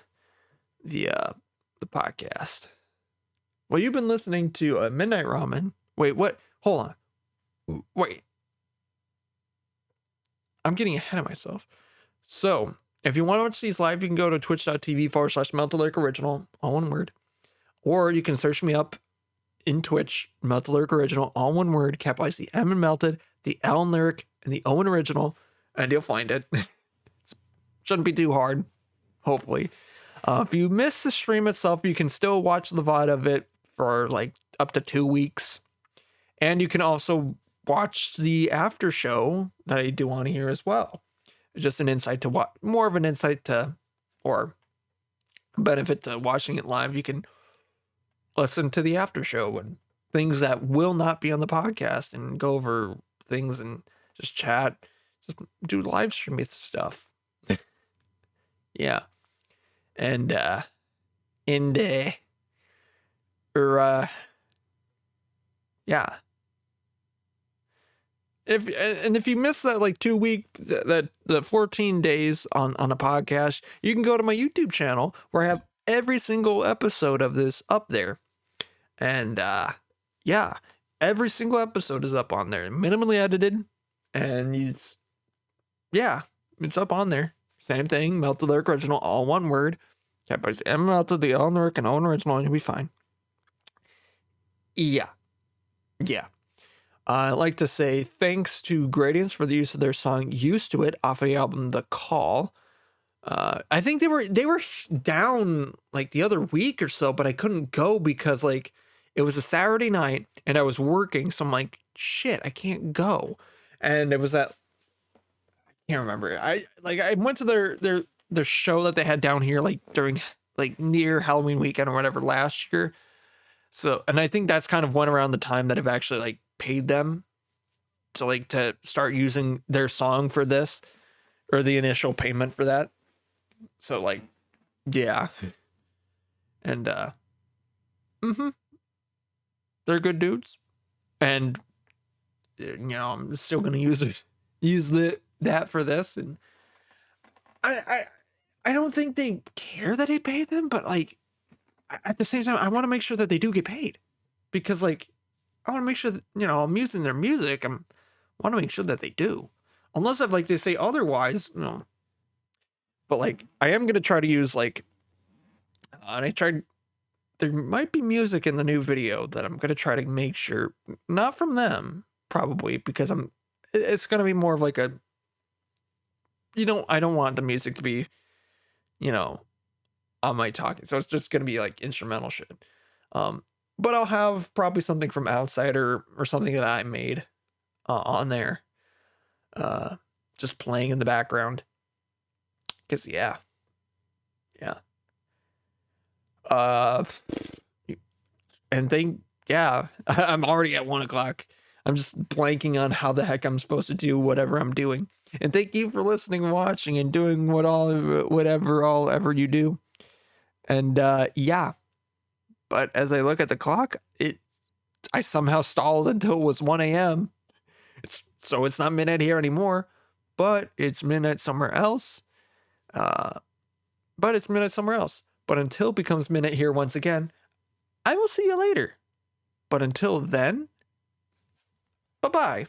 podcast. Well, you've been listening to Midnight Ramen. Wait, what? Hold on. Wait. I'm getting ahead of myself. So, if you want to watch these live, you can go to twitch.tv/MeltedLurkOriginal, all one word. Or you can search me up in Twitch, Melted Lyric Original, all one word, capitalize the M in Melted, the L in Lyric, and the O in Original, and you'll find it. Shouldn't be too hard, hopefully. If you miss the stream itself, you can still watch the VOD of it for like up to 2 weeks. And you can also watch the after show that I do on here as well. It's just an insight to what, more of an insight to, or benefit to watching it live. You can listen to the after show and things that will not be on the podcast and go over things and just chat, just do live streaming stuff. Yeah. And, yeah. If you miss that like 2 week, that the 14 days on a podcast, you can go to my YouTube channel where I have every single episode of this up there. And yeah, every single episode is up on there, minimally edited, and it's up on there. Same thing, Melted Lyric Original, all one word. Capitalize M Melted, the L Lyric, and O Original, and you'll be fine. Yeah. I'd like to say thanks to Gradients for the use of their song "Used to It" off of the album The Call. I think they were down like the other week or so, but I couldn't go because like it was a Saturday night and I was working, so I'm like, shit, I can't go. And it was I can't remember. I went to their show that they had down here like during like near Halloween weekend or whatever last year. So, and I think that's kind of went around the time that I've actually like paid them to start using their song for this, or the initial payment for that. So like, yeah. And they're good dudes. And I'm still gonna use that for this. And I don't think they care that I pay them, but like at the same time, I want to make sure that they do get paid, because like I want to make sure that I'm using their music. I want to make sure that they do, unless I'd like to say otherwise. But like I am gonna try to use like, and I tried. There might be music in the new video that I'm gonna try to make sure not from them, probably, because it's gonna be more of like a. I don't want the music to be, on my talking. So it's just going to be like instrumental shit. But I'll have probably something from Outsider or something that I made on there. Just playing in the background. Cause yeah. And I'm already at 1:00. I'm just blanking on how the heck I'm supposed to do whatever I'm doing. And thank you for listening and watching and doing whatever you do. And yeah. But as I look at the clock, I somehow stalled until it was 1 a.m. So it's not midnight here anymore, but it's midnight somewhere else. But until it becomes midnight here once again, I will see you later. But until then, bye-bye.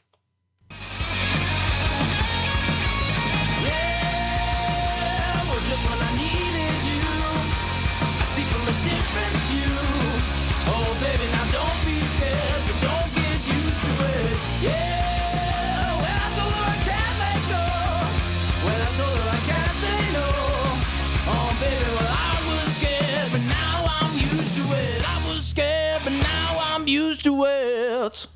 Just when I needed you, I see from a different view. Oh baby, now don't be scared, but don't get used to it. Yeah, when I told her I can't let go, when I told her I can't say no. Oh baby, well I was scared, but now I'm used to it. I was scared, but now I'm used to it.